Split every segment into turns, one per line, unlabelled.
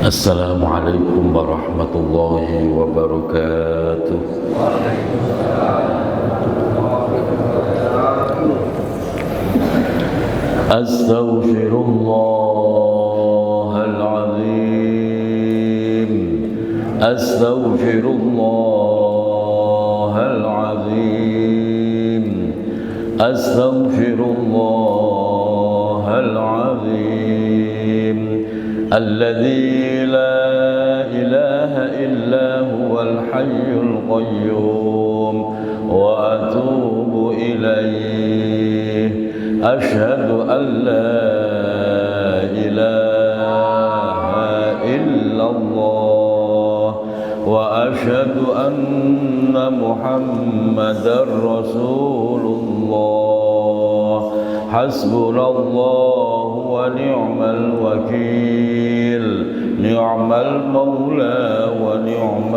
Assalamualaikum warahmatullahi wabarakatuh. Astaghfirullahal azim. Astaghfirullahal azim. Astaghfirullahal azim. الذي لا إله إلا هو الحي القيوم وأتوب إليه أشهد أن لا إله إلا الله وأشهد أن محمدا رسول الله حسبنا الله ونعم الوكيل نعم المولى ونعم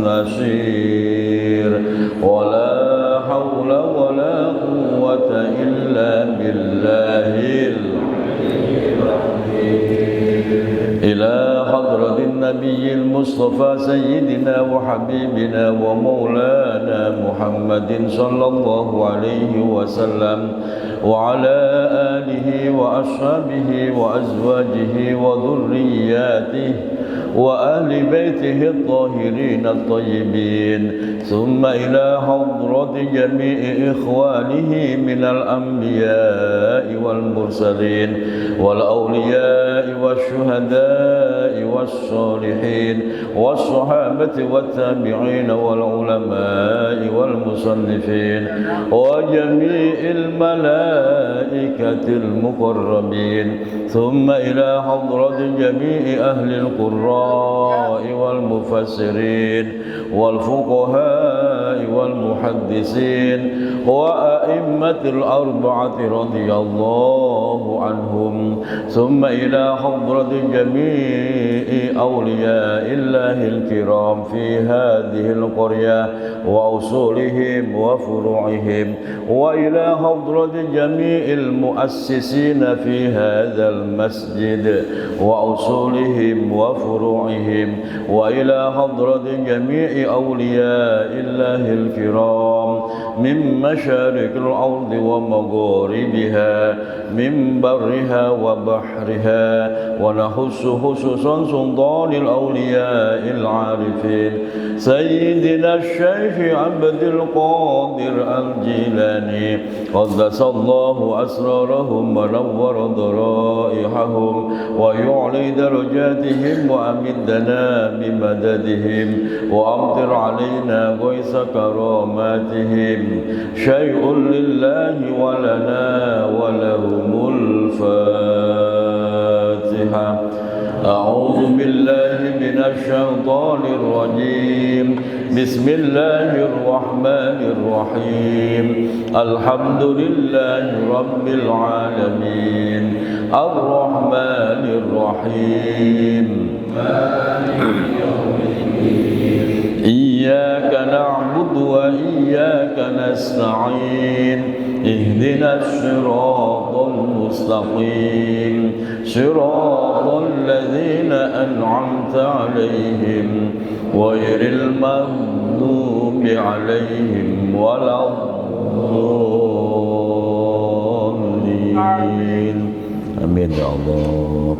النصير ولا حول ولا قوة إلا بالله إلى حضرة النبي المصطفى سيدنا وحبيبنا ومولانا محمد صلى الله عليه وسلم وعلى آله وأصحابه وأزواجه وذرياته وأهل بيته الطاهرين الطيبين ثم إلى حضرة جميع إخوانه من الأنبياء والمرسلين والأولياء والشهداء والصالحين والصحابة والتابعين والعلماء والمصنفين وجميع الملائكة المقربين ثم إلى حضرة جميع أهل القراء والمفسرين والفقهاء والمحدثين وأئمة الأربعة رضي الله عنهم ثم إلى حضرة جميع أولياء الله الكرام في هذه القرية وأصولهم وفروعهم وإلى حضرة جميع المؤسسين في هذا المسجد وأصولهم وفروعهم وإلى حضرة جميع أولياء الله الكرام من مشارق الأرض ومغاربها من برها وبحرها ونخص خصوصا سلطان الأولياء العارفين سيدنا الشيخ عبد القادر الجيلاني قدس الله أسرارهم ونور ضرائحهم ويعلي درجاتهم وأمدنا بمددهم وأمطر علينا غيث كراماتهم شيء لله ولنا ولهم الفاتحة أعوذ بالله من الشيطان الرجيم بسم الله الرحمن الرحيم الحمد لله رب العالمين الرحمن الرحيم إياك نعبد وإياك نستعين اهدنا الصراط المستقيم صراط الذين أنعمت عليهم غير المغضوب عليهم ولا الضالين آمين يا الله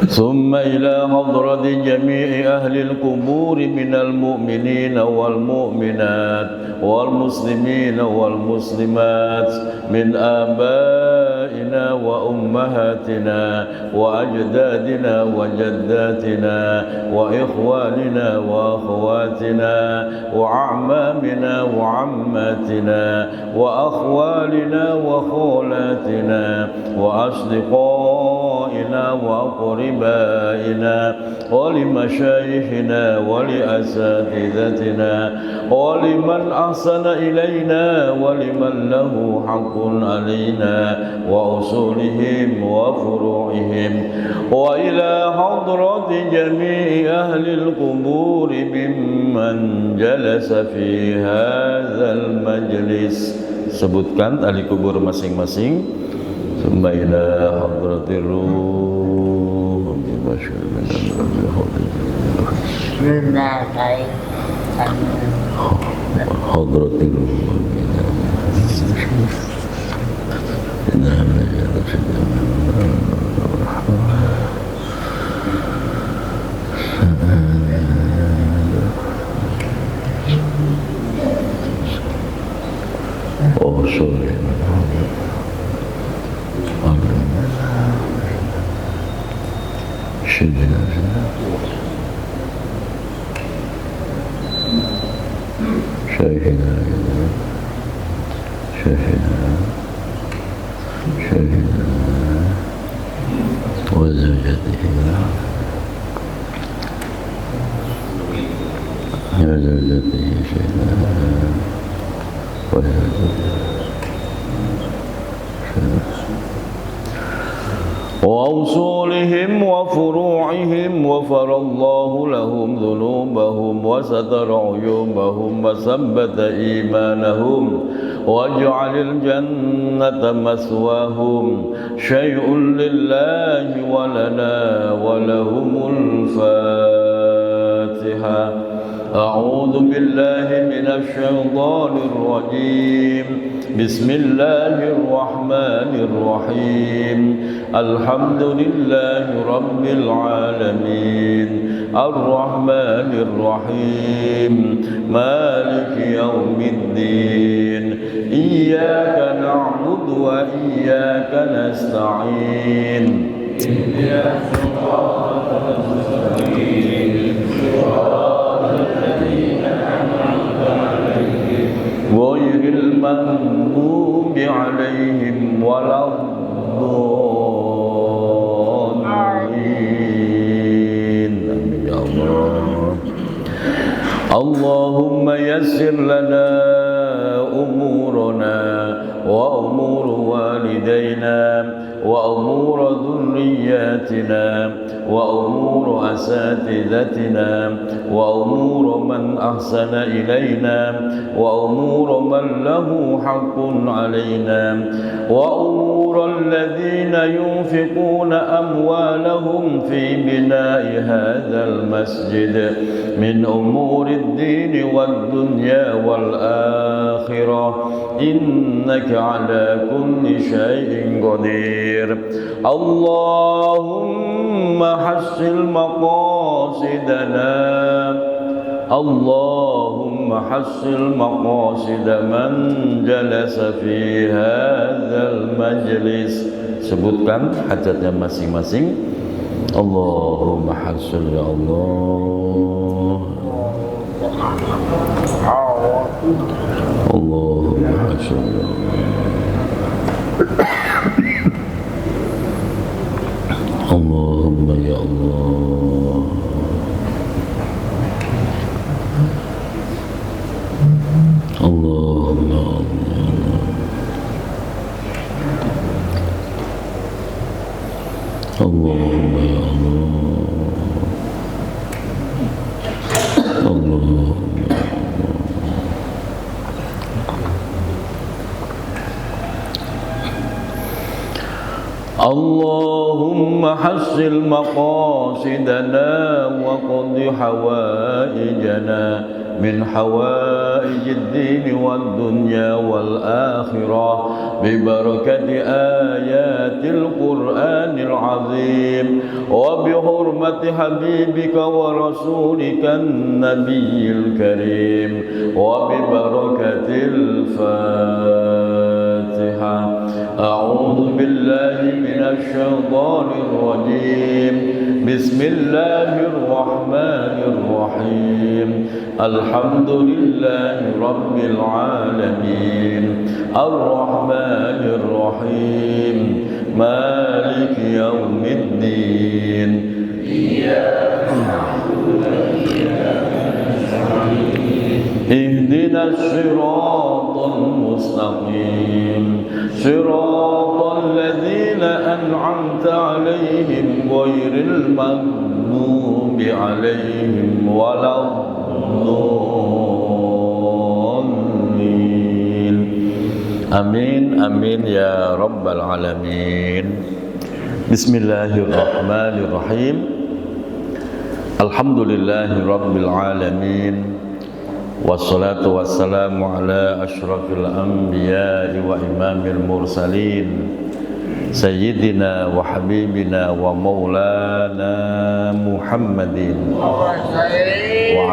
ثم إلى حضرة جميع أهل القبور من المؤمنين والمؤمنات والمسلمين والمسلمات من آبائنا وأمهاتنا وأجدادنا وجداتنا وإخواننا وأخواتنا وأعمامنا وعماتنا وأخوالنا وخالاتنا وأصدقائنا وأقربائنا ولمشايخنا ولأساتذتنا ولمن أحسن إلينا ولمن له حق علينا وأصولهم وفروعهم وإلى حضرة جميع أهل القبور ممن جلس في هذا المجلس. Sebutkan ahli kubur masing-masing. Summa ila hadratir ruh
baik
hadratil oh sorry Syedina Syahina Syahina Syahina wa zawjatihi wa zawjatihi Syahina wa وأوصولهم وفروعهم وفر الله لهم ذنوبهم وستر عيوبهم وثبت إيمانهم واجعل الجنة مثواهم شيء لله ولنا ولهم الفاتحة أعوذ بالله من الشيطان الرجيم بسم الله الرحمن الرحيم الحمد لله رب العالمين الرحمن الرحيم مالك يوم الدين إياك نعبد وإياك نستعين غير المغضوب عليهم ولا الضالين آمين يا الله اللهم يسر لنا أمورنا وأمور والدينا وأمور ذرياتنا وأمور أساتذتنا وأمور من أحسن إلينا وأمور من له حق علينا وأمور الذين ينفقون أموالهم في بناء هذا المسجد من أمور الدين والدنيا والآخرة إنك على كل شيء قدير اللهم حسن مقاصدنا اللهم حسن مقاصد من جلس في هذا المجلس sebutkan hajatnya masing-masing Allahumma hasil ya Allah Allahumma hasil ya Allah Allahumma ya Allah Allahumma Allahumma ya Allah Allahumma اللهم حسن مقاصدنا وقض حوائجنا من حوائج الدين والدنيا والآخرة ببركة آيات القرآن العظيم وبحرمة حبيبك ورسولك النبي الكريم وببركة الفاتحة أعوذ بالله من الشيطان الرجيم بسم الله الرحمن الرحيم الحمد لله رب العالمين الرحمن الرحيم مالك يوم الدين إياك نعبد وإياك نستعين اهدنا الصراط المستقيم صراط الذين أنعمت عليهم غير المغضوب عليهم ولا الضالين آمين آمين يا رب العالمين بسم الله الرحمن الرحيم Alhamdulillahi Rabbil Alamin. Wassalatu wassalamu ala ashrafil anbiya wa imamil mursalin Sayyidina wa habibina wa maulana Muhammadin wa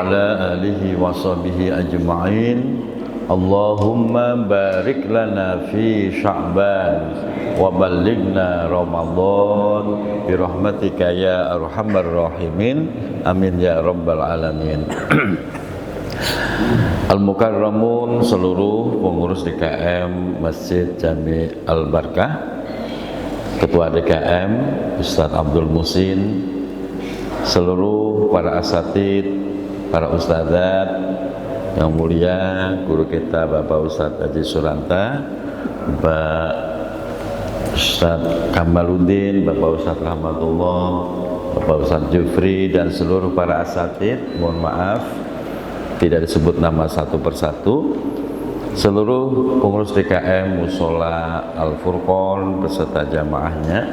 ala alihi wa sahbihi ajma'in. Allahumma barik lana fi Sya'ban wa ballighna Ramadan bi rahmatika ya arhamar rahimin. Amin ya rabbal alamin. Al-Mukarramun, seluruh pengurus DKM Masjid Jami Al-Barkah, Ketua DKM Ustadz Abdul Musin, seluruh para asatid, para ustadzat yang mulia, guru kita Bapak Ustadz Haji Suranta, Bapak Ustadz Kamaluddin, Bapak Ustadz Rahmatullah, Bapak Ustadz Jufri, dan seluruh para asatid, mohon maaf tidak disebut nama satu persatu, seluruh pengurus DKM Musola Al-Furqon beserta jamaahnya,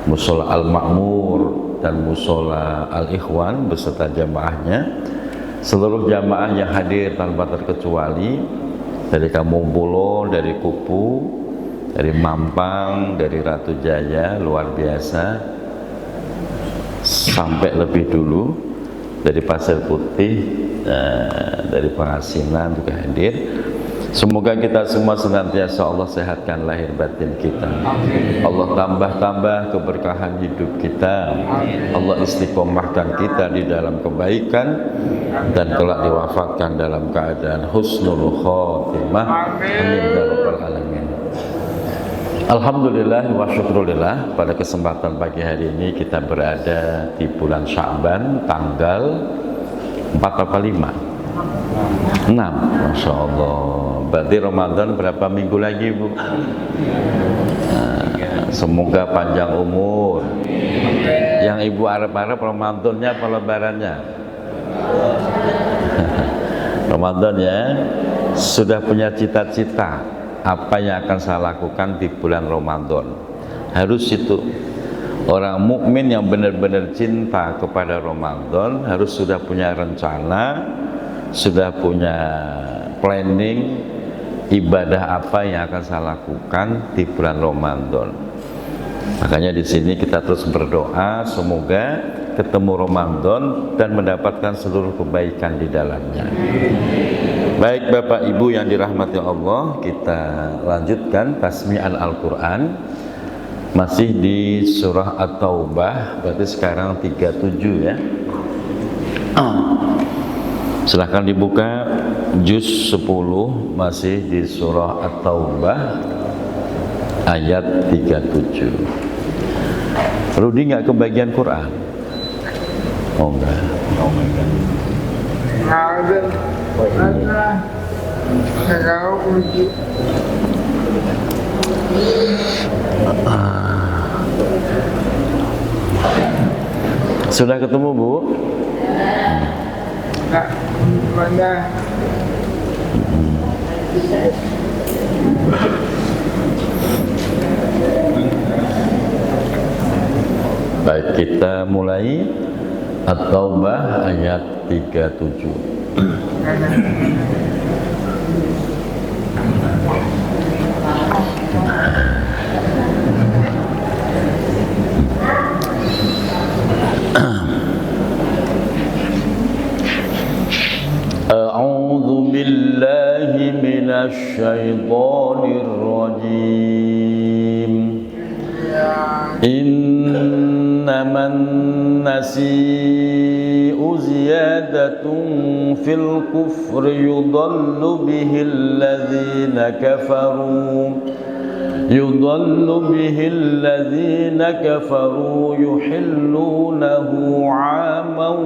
Musola Al-Ma'mur dan Musola Al-Ikhwan beserta jamaahnya, seluruh jamaah yang hadir tanpa terkecuali, dari Kampung Pulo, dari Kupu, dari Mampang, dari Ratu Jaya, luar biasa, sampai lebih dulu dari Pasir Putih, dari Pangasinan juga hadir. Semoga kita semua senantiasa Allah sehatkan lahir batin kita, Allah tambah keberkahan hidup kita, Allah istiqomahkan kita di dalam kebaikan, dan kelak diwafatkan dalam keadaan husnul khotimah. Amin ya rabbal alamin. Alhamdulillah wa syukrulillah, pada kesempatan pagi hari ini kita berada di bulan Sya'ban tanggal 4 apa 5? 6, Masya Allah. Berarti Ramadan berapa minggu lagi, Bu? Semoga panjang umur. Yang Ibu harap-harap Ramadannya apa lebarannya? Ramadan ya. Sudah punya cita-cita apa yang akan saya lakukan di bulan Ramadan? Harus itu. Orang mukmin yang benar-benar cinta kepada Ramadan harus sudah punya rencana, sudah punya planning ibadah apa yang akan saya lakukan di bulan Ramadan. Makanya di sini kita terus berdoa semoga ketemu Ramadan dan mendapatkan seluruh kebaikan di dalamnya. Baik Bapak Ibu yang dirahmati Allah, kita lanjutkan tasmi'an Al-Quran. Masih di surah At-Taubah, berarti sekarang 37 ya. Silahkan dibuka juz 10, masih di surah At-Taubah ayat 37. Rudi nggak kebagian Quran? Oh enggak. Sudah ketemu, Bu?
Mana?
Baik, kita mulai At-Taubah ayat 37. A'udzu billahi minasy syaithanir rajim. Innaman nasi'u ziyadatun fil kufri yudallu bihil ladzina kafaru yuhillunahu 'aman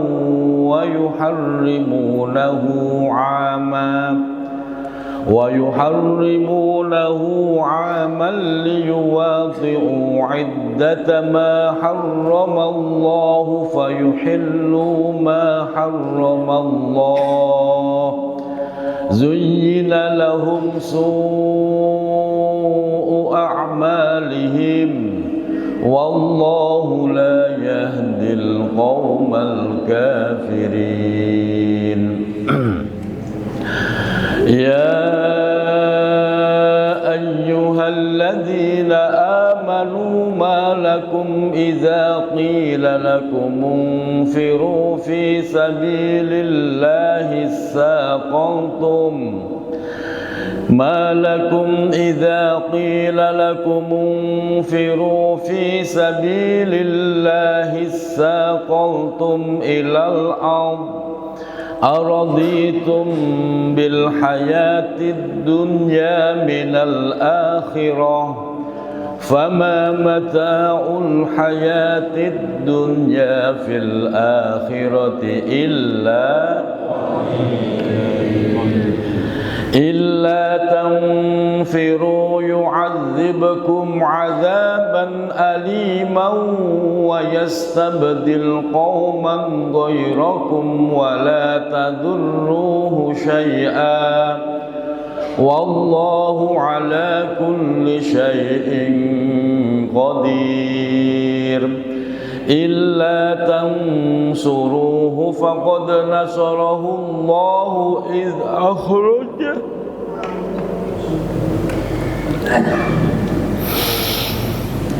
wa yuharrimunahu 'aman liyuwaqi'u 'iddata ma harrama Allahu fayuhillu ma harrama Allah. Zuyyina lahum su'u a'malihim wallahu la yahdil qaumal kafirin. Ya ayyuhalladzina amanu ma lakum idza qila lakum unfiru fi sabilillahi saqaltum ما لكم إذا قيل لكم انفروا في سبيل الله اثاقلتم إلى الأرض أرضيتم بالحياة الدنيا من الآخرة فما متاع الحياة الدنيا في الآخرة إلا تنفروا يعذبكم عذابا أليما ويستبدل قوما غيركم ولا تضروه شيئا والله على كل شيء قدير إلا تنصروه فقد نصره الله إذ أخرجه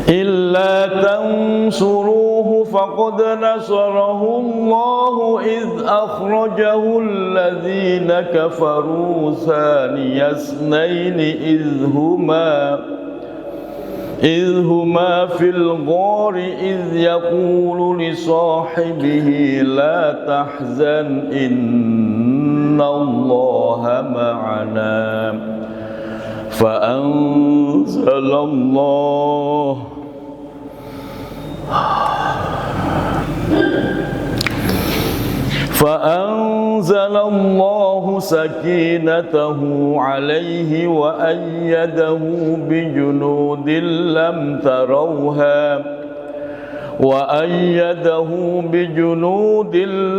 إلا تنصروه فقد نصره الله إذ أخرجه الذين كفروا ثاني اثنين إذ هما في الغار إذ يقول لصاحبه لا تحزن إن الله معنا فأنزل الله سكينته عليه وأيده بجنود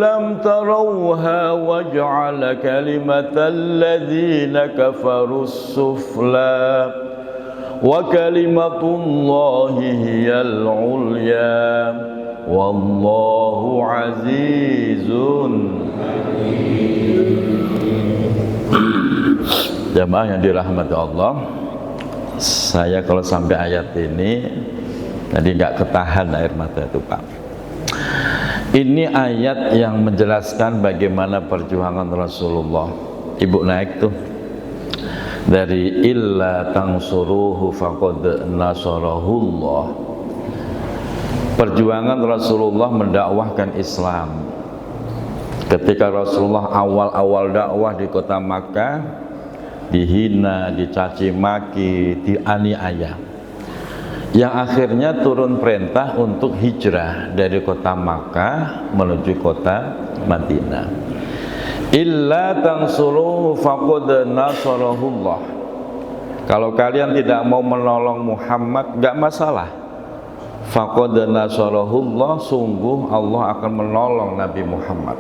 لم تروها وجعل كلمة الذين كفروا السفلى وكلمة الله هي العليا والله عزيز. Jamaah yang dirahmati Allah, saya kalau sampai ayat ini jadi nggak ketahan air mata itu, Pak. Ini ayat yang menjelaskan bagaimana perjuangan Rasulullah. Ibu naik tuh dari illa tansuruhu faqad nasarahullah. Perjuangan Rasulullah mendakwahkan Islam. Ketika Rasulullah awal-awal dakwah di kota Makkah, dihina, dicaci maki, dianiaya, yang akhirnya turun perintah untuk hijrah dari kota Makkah menuju kota Madinah. Illa tansuruhu faqad nasarahullah. Kalau kalian tidak mau menolong Muhammad, enggak masalah. Faqad nasarahullah, sungguh Allah akan menolong Nabi Muhammad.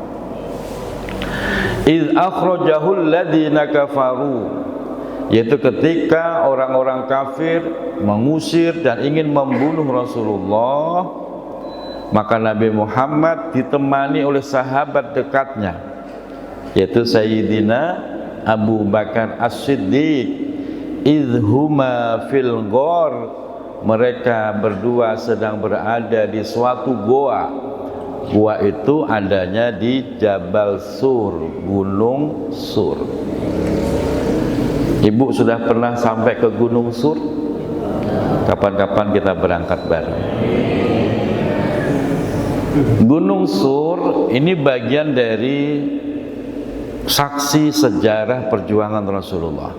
Iz akhrajahul ladzina kafaru, yaitu ketika orang-orang kafir mengusir dan ingin membunuh Rasulullah, maka Nabi Muhammad ditemani oleh sahabat dekatnya, yaitu Sayyidina Abu Bakar As-Siddiq. Idhuma fil ghor, mereka berdua sedang berada di suatu goa. Gua itu adanya di Jabal Sur, Gunung Sur. Ibu sudah pernah sampai ke Gunung Sur? Kapan-kapan kita berangkat bareng. Gunung Sur ini bagian dari saksi sejarah perjuangan Rasulullah.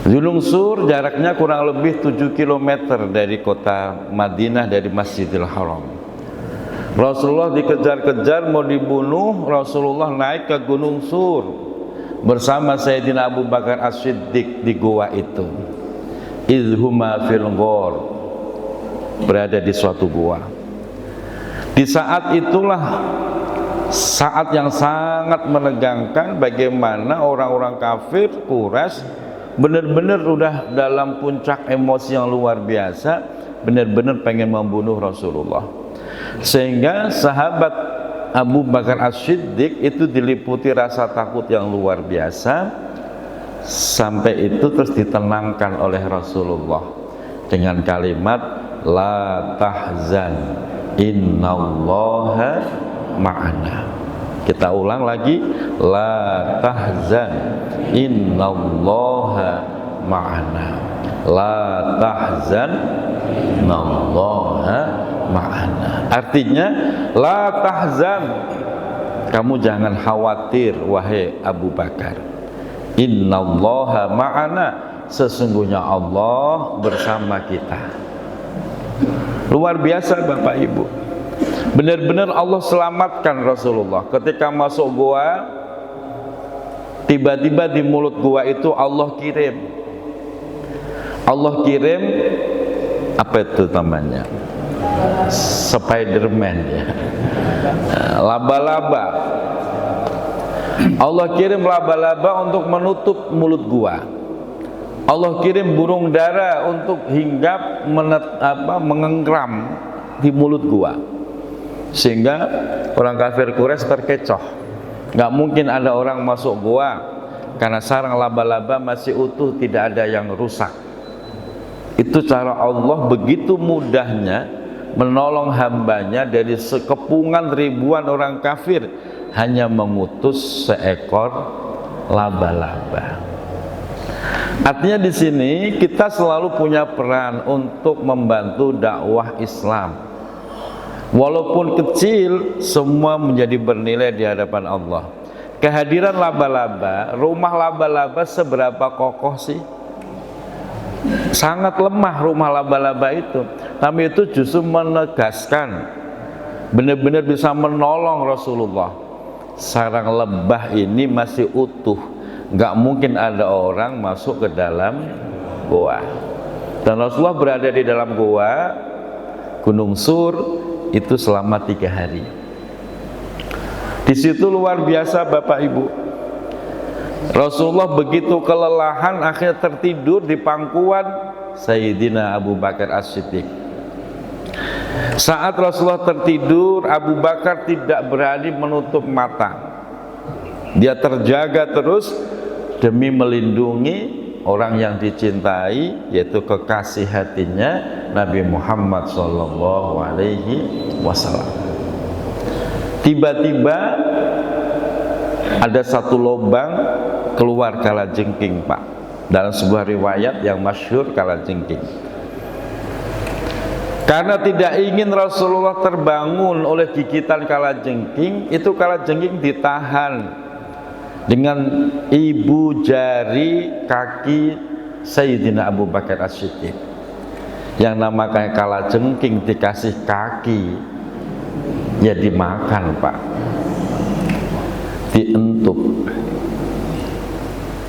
Gunung Sur jaraknya kurang lebih 7 km dari kota Madinah, dari Masjidil Haram. Rasulullah dikejar-kejar mau dibunuh, Rasulullah naik ke Gunung Sur bersama Sayyidina Abu Bakar As-Siddiq di gua itu. Idhuma fil ghor, berada di suatu gua. Di saat itulah saat yang sangat menegangkan, bagaimana orang-orang kafir Quraisy benar-benar udah dalam puncak emosi yang luar biasa. benar-benar pengen membunuh Rasulullah. Sehingga sahabat Abu Bakar As-Siddiq itu diliputi rasa takut yang luar biasa, sampai itu terus ditenangkan oleh Rasulullah dengan kalimat la tahzan innallaha ma'ana. Kita ulang lagi, la tahzan innallaha ma'ana. La tahzan innallaha ma'ana. Artinya la tahzan, kamu jangan khawatir wahai Abu Bakar. Innallaha ma'ana, sesungguhnya Allah bersama kita. Luar biasa Bapak Ibu. Benar-benar Allah selamatkan Rasulullah. Ketika masuk gua, tiba-tiba di mulut gua itu Allah kirim apa itu namanya? Spiderman ya. Laba-laba. Allah kirim laba-laba untuk menutup mulut gua. Allah kirim burung dara untuk hinggap mengengkram di mulut gua. Sehingga orang kafir Quraisy terkecoh. Nggak mungkin ada orang masuk gua karena sarang laba-laba masih utuh, tidak ada yang rusak. Itu cara Allah begitu mudahnya menolong hambanya dari sekepungan ribuan orang kafir, hanya mengutus seekor laba-laba. Artinya di sini kita selalu punya peran untuk membantu dakwah Islam. Walaupun kecil, semua menjadi bernilai di hadapan Allah. Kehadiran laba-laba, rumah laba-laba seberapa kokoh sih? Sangat lemah rumah laba-laba itu. Tapi itu justru menegaskan, benar-benar bisa menolong Rasulullah. Sarang lebah ini masih utuh, nggak mungkin ada orang masuk ke dalam goa. Dan Rasulullah berada di dalam goa Gunung Sur itu selama 3 hari. Di situ luar biasa Bapak Ibu. Rasulullah begitu kelelahan akhirnya tertidur di pangkuan Sayyidina Abu Bakar As-Siddiq. Saat Rasulullah tertidur, Abu Bakar tidak berani menutup mata. Dia terjaga terus demi melindungi orang yang dicintai, yaitu kekasih hatinya Nabi Muhammad SAW. Tiba-tiba ada satu lubang keluar kalajengking Pak. Dalam sebuah riwayat yang masyhur kalajengking. Karena tidak ingin Rasulullah terbangun oleh gigitan kalajengking, itu kalajengking ditahan dengan ibu jari kaki Sayyidina Abu Bakar As-Siddiq. Yang namanya kalajengking dikasih kaki, ya dimakan Pak, dientuk.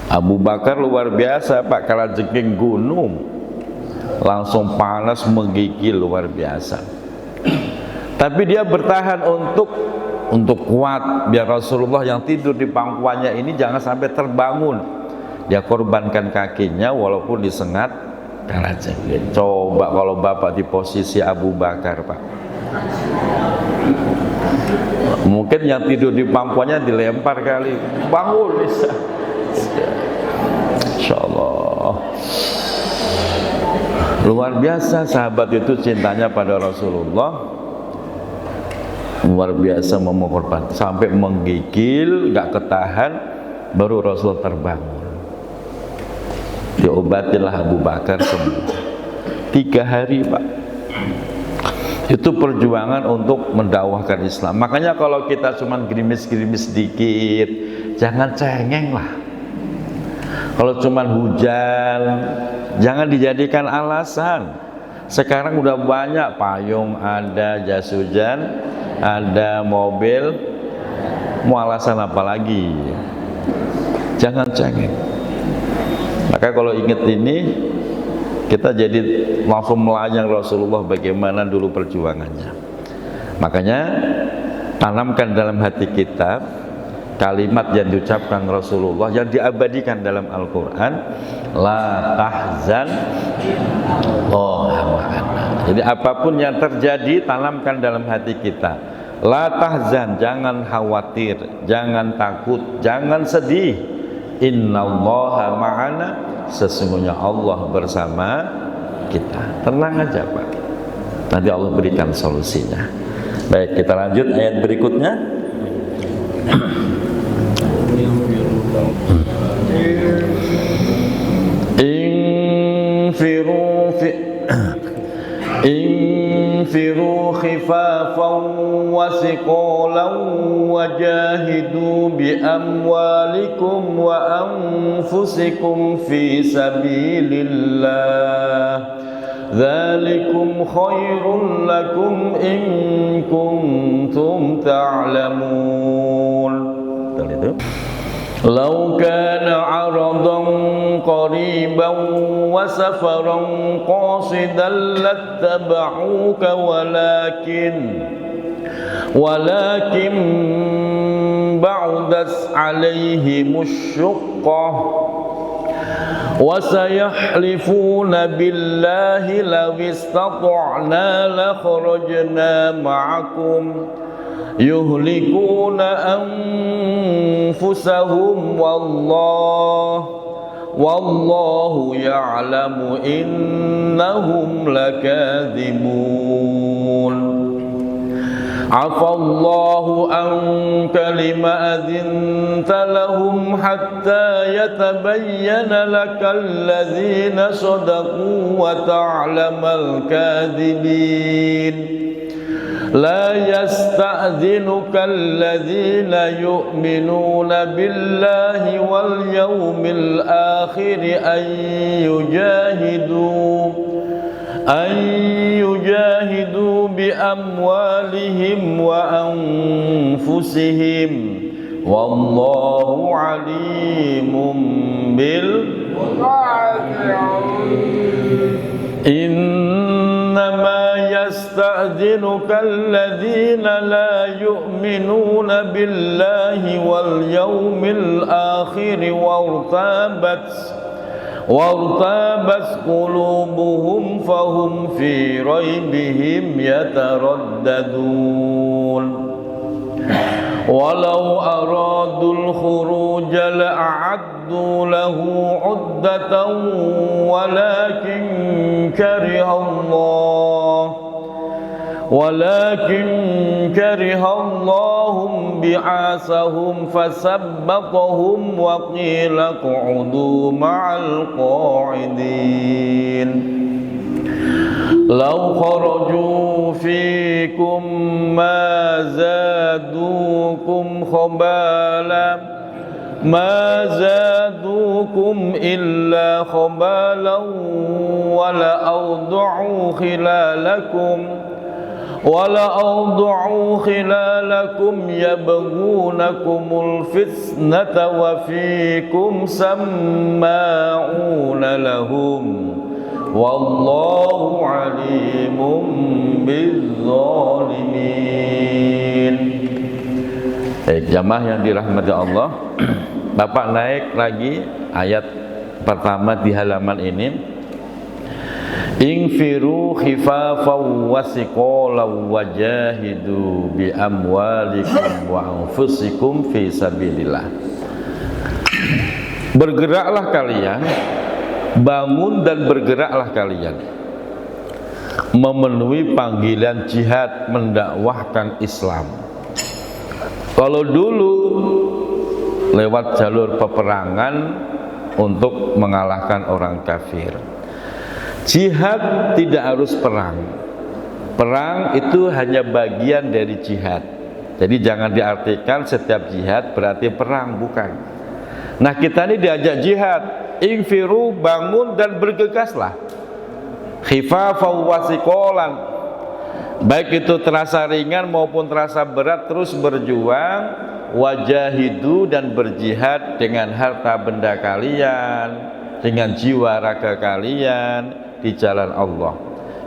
Abu Bakar luar biasa Pak, kalajengking gunung langsung panas menggigil luar biasa. Tapi dia bertahan untuk kuat biar Rasulullah yang tidur di pangkuannya ini jangan sampai terbangun. Dia korbankan kakinya walaupun disengat kalajengking. Coba kalau Bapak di posisi Abu Bakar Pak, mungkin yang tidur di pangkuannya dilempar kali, bangun bisa. Insyaallah. Luar biasa sahabat itu cintanya pada Rasulullah. Luar biasa mengorbankan sampai menggigil, nggak ketahan, baru Rasul terbangun. Diobatilah Abu Bakar sembuh. 3 hari Pak. Itu perjuangan untuk mendakwahkan Islam. Makanya kalau kita cuma gerimis-gerimis sedikit, jangan cengeng lah. Kalau cuma hujan, jangan dijadikan alasan. Sekarang udah banyak payung, ada jas hujan, ada mobil, mau alasan apa lagi? Jangan cengeng. Maka kalau ingat ini, kita jadi langsung melayang Rasulullah bagaimana dulu perjuangannya. Makanya tanamkan dalam hati kita kalimat yang diucapkan Rasulullah yang diabadikan dalam Al-Quran, la tahzan, oh ma'ana. Jadi apapun yang terjadi, tanamkan dalam hati kita. La tahzan, jangan khawatir, jangan takut, jangan sedih. Innallaha ma'ana, sesungguhnya Allah bersama kita. Tenang aja Pak, nanti Allah berikan solusinya. Baik, kita lanjut ayat berikutnya. Infiru khifafan wa siqalan wajahidu bi amwalikum wa anfusikum fi sabilillah. Dzalikum khairul lakum in kuntum ta'lamun. Betul itu. Lau kana 'aradan qariban wa safaran qasidan lattaba'uka walakin ba'udat 'alaihimush shuqqah wa sayahlifuna billahi law istata'na la kharajna ma'akum yuhlikuna anfusahum wallahu ya'lamu innahum lakadhibun. Afallahu anka lima adzinta lahum hatta yatabayyana lakal ladzina sadaqu wa ta'lamal kadhibin. La yasta'dhinuka alladhina yu'minuna billahi wal yawmil akhir an yujahidu bi amwalihim wa anfusihim wallahu alimun bil innama yasta'dhinuka alladhina la yu'minuna billahi wal yawmil akhir wartabat qulubuhum fahum fi raybihim yataraddadun. Walau aradul khuruja la'addu lahu 'uddatan walakin karihallahum bi'asahum fasabbatahum wa qila qu'udu ma'al qa'idin. Law kharaju fikum ma zadukum illa khabalan wala awdu'u khilalakum yabghunakumul fitnata wa fikum samma'una lahum wallahu alimun bizzalimin. Baik, jamaah yang dirahmati Allah, Bapak naik lagi ayat pertama di halaman ini. Infiru khifafan wa siqalan wajahidu bi amwalikum wa anfusikum fi sabilillah. Bergeraklah kalian, bangun dan bergeraklah kalian memenuhi panggilan jihad mendakwahkan Islam. Kalau dulu lewat jalur peperangan untuk mengalahkan orang kafir. Jihad tidak harus perang. Perang itu hanya bagian dari jihad. Jadi jangan diartikan setiap jihad berarti perang, bukan. Nah, kita ini diajak jihad. Infiru, bangun dan bergegaslah. Khifafan wa siqalan, baik itu terasa ringan maupun terasa berat, terus berjuang. Wajahidu, dan berjihad dengan harta benda kalian, dengan jiwa raga kalian di jalan Allah.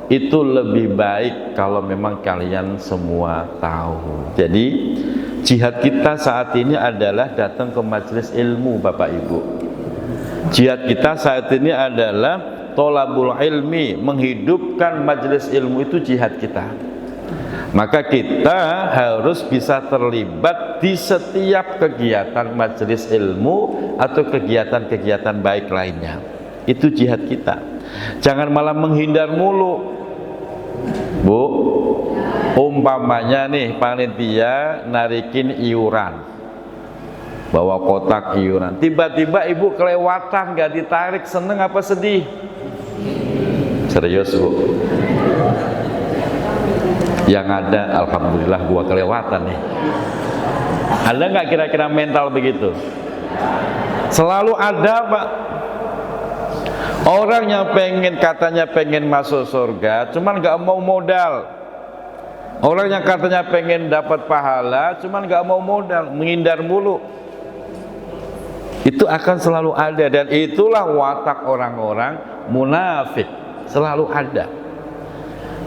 Itu lebih baik kalau memang kalian semua tahu. Jadi jihad kita saat ini adalah datang ke majelis ilmu, Bapak Ibu. Jihad kita saat ini adalah tolabul ilmi, menghidupkan majelis ilmu itu jihad kita. Maka kita harus bisa terlibat di setiap kegiatan majelis ilmu atau kegiatan-kegiatan baik lainnya. Itu jihad kita. Jangan malah menghindar mulu. Bu, umpamanya nih panitia narikin iuran, bawa kotak iuran, tiba-tiba ibu kelewatan, gak ditarik, seneng apa sedih? Serius bu? Yang ada, alhamdulillah gua kelewatan nih. Ada nggak kira-kira mental begitu? Selalu ada pak. Orang yang katanya pengen masuk surga, cuman nggak mau modal. Orang yang katanya pengen dapat pahala, cuman nggak mau modal, menghindar mulu. Itu akan selalu ada, dan itulah watak orang-orang munafik, selalu ada.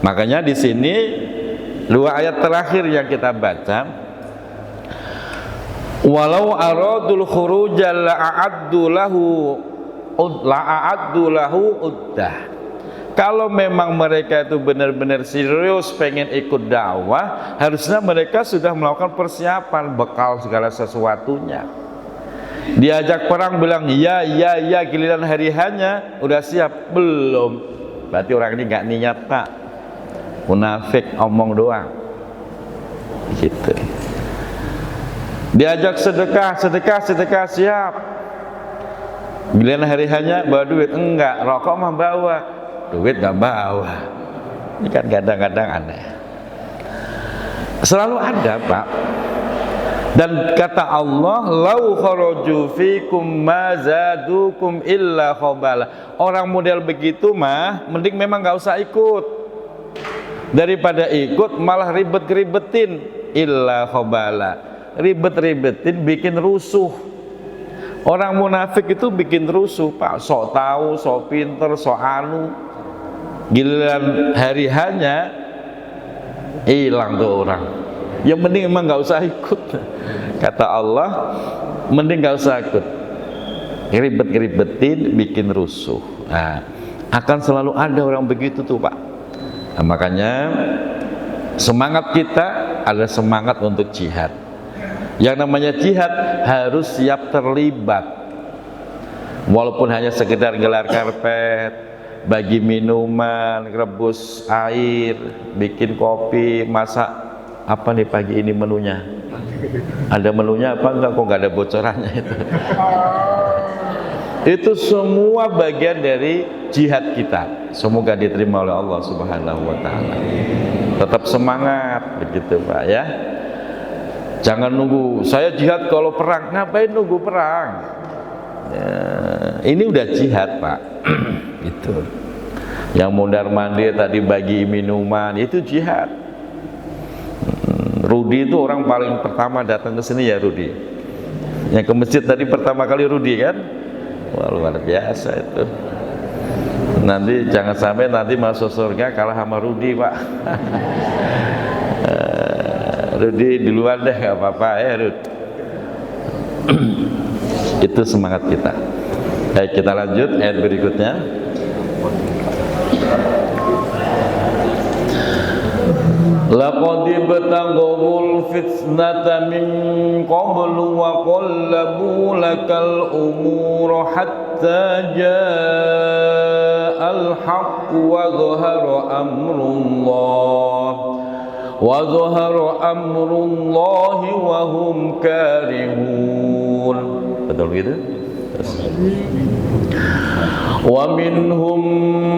Makanya di sini dua ayat terakhir yang kita baca, walau aradul khuruja la'addu lahu uddah. Kalau memang mereka itu benar-benar serius pengen ikut dakwah, harusnya mereka sudah melakukan persiapan, bekal segala sesuatunya. Diajak perang bilang ya, giliran hari hanya udah siap belum? Berarti orang ini nggak niat pak, munafik, omong doang gitu. Diajak sedekah siap, giliran hari hanya bawa duit enggak, rokok mah bawa, duit nggak bawa. Ini kan kadang-kadang aneh, selalu ada pak. Dan kata Allah, lau kharaju fikum ma zadukum illa khabala. Orang model begitu mah mending memang nggak usah ikut, daripada ikut malah ribet-ribetin. Illa khabala, ribet-ribetin, bikin rusuh. Orang munafik itu bikin rusuh pak, sok tahu, sok pinter, sok anu. Giliran hari hanya hilang tuh orang. Yang mending emang nggak usah ikut. Kata Allah, mending nggak usah ikut, ribet-ribetin, bikin rusuh. Nah, akan selalu ada orang begitu tuh pak. Nah, makanya semangat kita adalah semangat untuk jihad. Yang namanya jihad harus siap terlibat, walaupun hanya sekedar gelar karpet, bagi minuman, rebus air, bikin kopi, masak. Apa nih pagi ini menunya? Ada menunya apa enggak? Kok nggak ada bocorannya itu? Itu semua bagian dari jihad kita. Semoga diterima oleh Allah Subhanahu wa taala. Tetap semangat begitu Pak ya. Jangan nunggu saya jihad kalau perang. Ngapain nunggu perang? Ya, ini udah jihad Pak. Itu. Yang mondar-mandir tadi bagi minuman itu jihad. Rudi itu orang paling pertama datang ke sini ya Rudi. Yang ke masjid tadi pertama kali Rudi kan? Wah, luar biasa itu. Nanti jangan sampai nanti masuk surga kalah sama Rudi Pak. Rudi duluan deh, gak apa-apa ya Rud. Itu semangat kita. Baik, kita lanjut ayat berikutnya. Laqad ibtaghul fitnata min qablu wa qallabu lakal umur hatta ja'al haqq wa dhahara amrullah wa hum karihun. Betul gitu? Wa minhum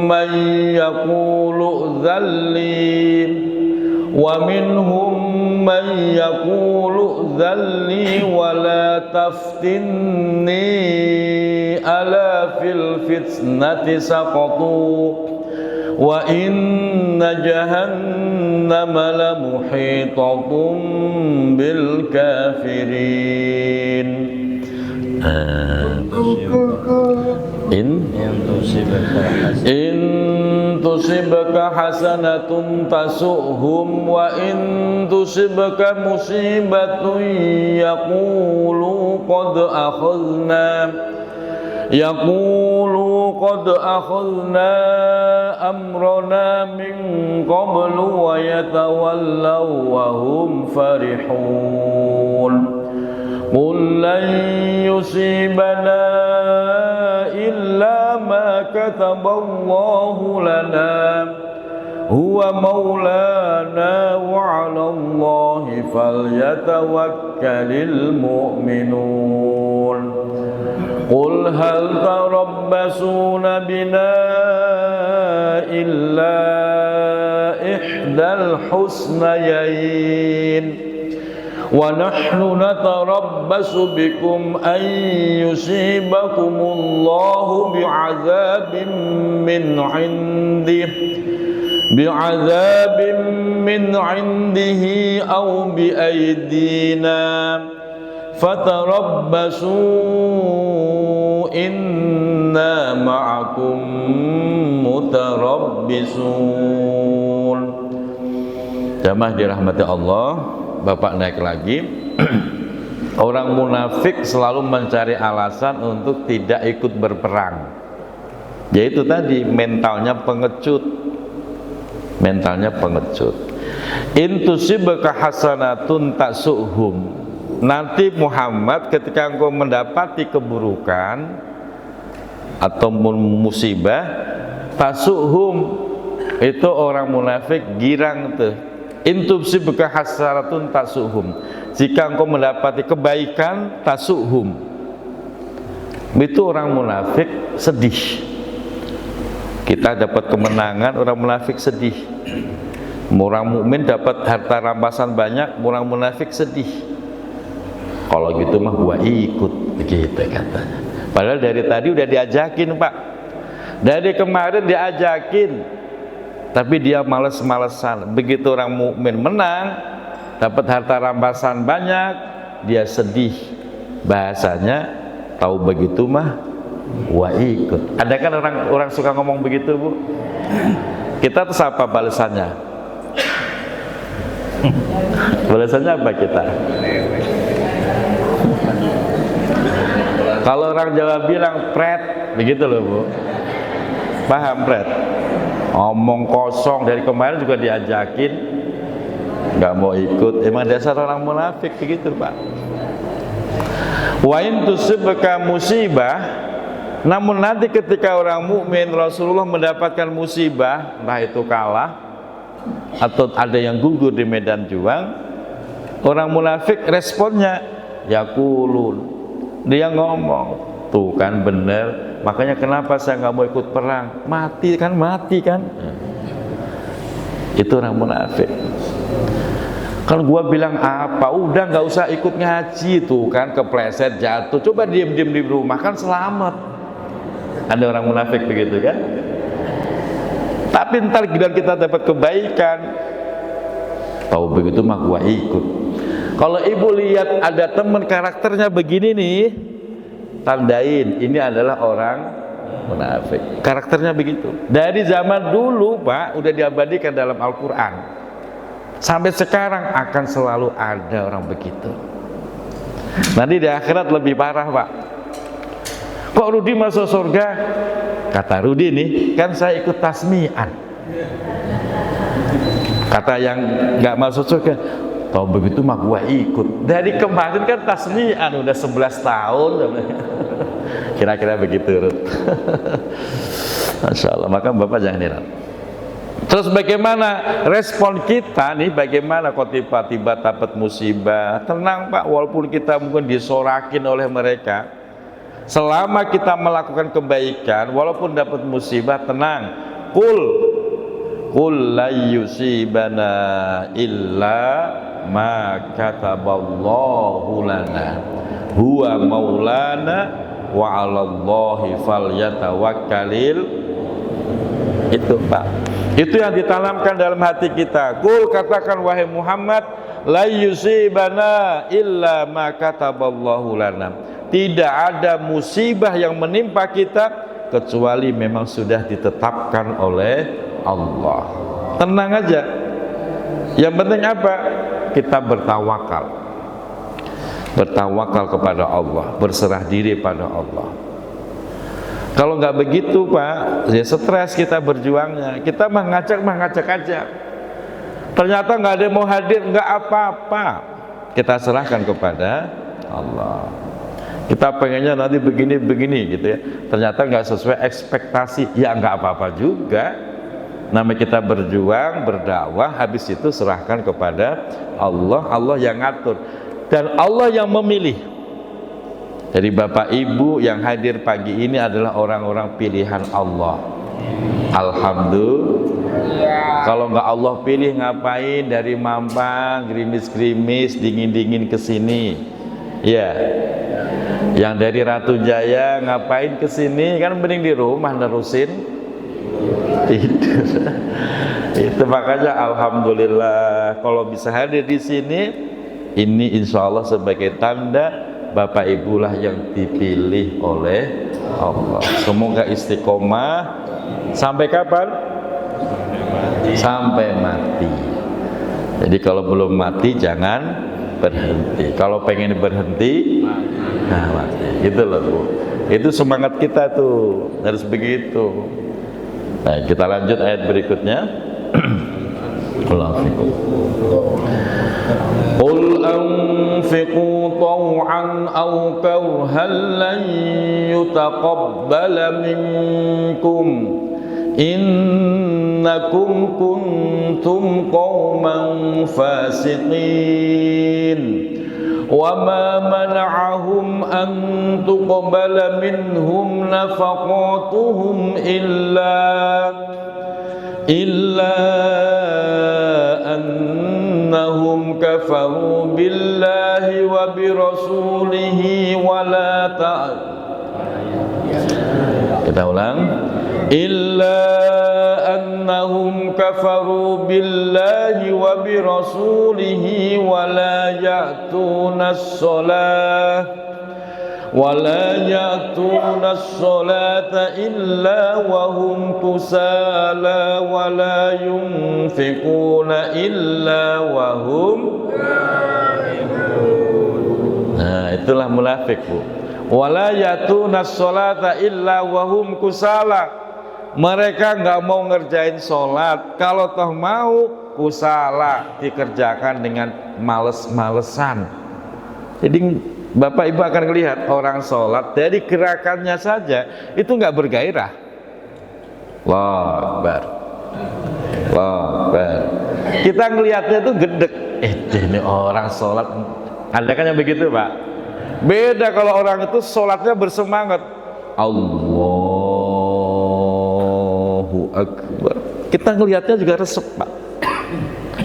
man yaqulu dhalli وَمِنْهُمْ مَنْ يَقُولُ ذَلِّي وَلَا تَفْتِنِّي أَلَا فِي الْفِتْنَةِ سَقَطُوا وَإِنَّ جَهَنَّمَ لَمُحِيطَةٌ بِالْكَافِرِينَ. In tusibka hasanatun tasuhum wa in tusibka musibatun yaqulu qad yaqulu qad akhadna amrana min qablu wa yatawallaw wa hum farihun qul lan yusibana illa ma kataballahu lana huwa maulana wa 'ala Allahi falyatawakkalul mu'minun qul hal tarabbasuna bina illa ihdal husnayain wa nahnu natarabbasu bikum an yusibakumullahu bi'adzabin min 'indihi aw biaydina fatarabbasu inna ma'akum mutarabbisun. Jamaah dirahmati Allah, Bapak naik lagi. Orang munafik selalu mencari alasan untuk tidak ikut berperang. Yaitu tadi mentalnya pengecut. Intusibaka hasanatun tasuhum. Nanti Muhammad ketika engkau mendapati keburukan atau musibah, tasuhum itu orang munafik girang tuh. Intusibaka hasanatun tasuhum. Jika engkau mendapati kebaikan, tasuhum. Itu orang munafik sedih. Kita dapat kemenangan, orang munafik sedih. Orang mukmin dapat harta rampasan banyak, orang munafik sedih. Kalau gitu mah gua ikut, begitu katanya. Padahal dari tadi udah diajakin, Pak. Dari kemarin diajakin, tapi dia males-malesan. Begitu orang mukmin menang, dapat harta rampasan banyak, dia sedih. Bahasanya tahu begitu mah gua ikut. Ada kan orang suka ngomong begitu, Bu? Kita terus apa balasannya? Balasannya apa kita? Kalau orang Jawa bilang pret, begitu loh, Bu. Paham pret? Omong kosong, dari kemarin juga diajakin, nggak mau ikut. Emang dasar orang munafik begitu, Pak. Wa in tusibka musibah, namun nanti ketika orang mukmin Rasulullah mendapatkan musibah, entah itu kalah atau ada yang gugur di medan juang, orang munafik responnya yaqulun, dia ngomong, tuh kan bener, makanya kenapa saya nggak mau ikut perang, mati kan. Itu orang munafik. Kalau gua bilang apa, udah nggak usah ikut ngaji, tuh kan kepleset jatuh, coba diem di rumah kan selamat. Ada orang munafik begitu kan. Tapi ntar giliran kita dapat kebaikan, tahu begitu mah gua ikut. Kalau ibu lihat ada teman karakternya begini nih, tandain ini adalah orang munafik. Karakternya begitu. Dari zaman dulu, Pak, udah diabadikan dalam Al-Quran. Sampai sekarang akan selalu ada orang begitu. Nanti di akhirat lebih parah, Pak. Kok Rudi masuk surga? Kata Rudi nih, kan saya ikut tasmian. Kata yang nggak masuk surga, tahu begitu mah gua ikut. Dari kemarin kan tasmian udah 11 tahun. Kira-kira begitu, Rud. Masya Allah, maka Bapak jangan heran. Terus bagaimana respon kita nih, bagaimana kok tiba-tiba dapat musibah? Tenang, Pak, walaupun kita mungkin disorakin oleh mereka, selama kita melakukan kebaikan, walaupun dapat musibah, tenang. Qul la yusibana illa ma kataballahu lana huwa maulana wa 'alallahi falyatawakkalil. Itu, Pak. Itu yang ditanamkan dalam hati kita. Qul, katakan wahai Muhammad, la yusibana illa ma kataballahu lana. Tidak ada musibah yang menimpa kita kecuali memang sudah ditetapkan oleh Allah. Tenang aja. Yang penting apa? Kita bertawakal. Bertawakal kepada Allah, berserah diri pada Allah. Kalau nggak begitu Pak, ya stres kita berjuangnya. Kita mengajak aja. Ternyata nggak ada yang mau hadir, nggak apa-apa. Kita serahkan kepada Allah. Kita pengennya nanti begini gitu ya. Ternyata nggak sesuai ekspektasi, ya nggak apa-apa juga. Namanya kita berjuang, berdakwah, habis itu serahkan kepada Allah. Allah yang ngatur dan Allah yang memilih. Jadi Bapak Ibu yang hadir pagi ini adalah orang-orang pilihan Allah. Alhamdulillah. Kalau nggak Allah pilih ngapain dari Mampang, gerimis-gerimis, dingin-dingin ke sini? Ya. Yang dari Ratu Jaya ngapain ke sini? Kan mending di rumah nerusin tidur. Itu makanya alhamdulillah kalau bisa hadir di sini, ini insya Allah sebagai tanda Bapak Ibulah yang dipilih oleh Allah. Semoga istiqomah sampai kapan? Sampai mati. Jadi kalau belum mati jangan berhenti. Kalau pengen berhenti, nah mati. Gitu loh Bu. Itu semangat kita tuh, harus begitu. Nah, kita lanjut ayat berikutnya. Qul anfiqu taw'an aw karhan lan yutaqabbala minkum innakum kuntum qauman fasiqin wa ma mana'ahum an tuqbala minhum nafaqatuhum illa annahum kafaru billahi wa birasulihi wa la kita ulang illa annahum kafaru billahi wa birasulihi wa la ya'tuna as-salah وَلَا يَأْتُونَ الصَّلَاةَ إِلَّا وَهُمْ كُسَالَى وَلَا يُنْفِقُونَ إِلَّا وَهُمْ Nah, itulah munafik Bu. وَلَا يَأْتُونَ الصَّلَاةَ إِلَّا وَهُمْ كُسَالَى. Mereka nggak mau ngerjain sholat, kalau toh mau kusala, dikerjakan dengan males-malesan. Jadi Bapak Ibu akan melihat orang sholat dari gerakannya saja itu nggak bergairah. Allahu Akbar. Allahu Akbar. Kita ngelihatnya tuh gedek. Ini orang sholat. Anda kan yang begitu Pak. Beda kalau orang itu sholatnya bersemangat. Allahu Akbar. Kita ngelihatnya juga resep Pak.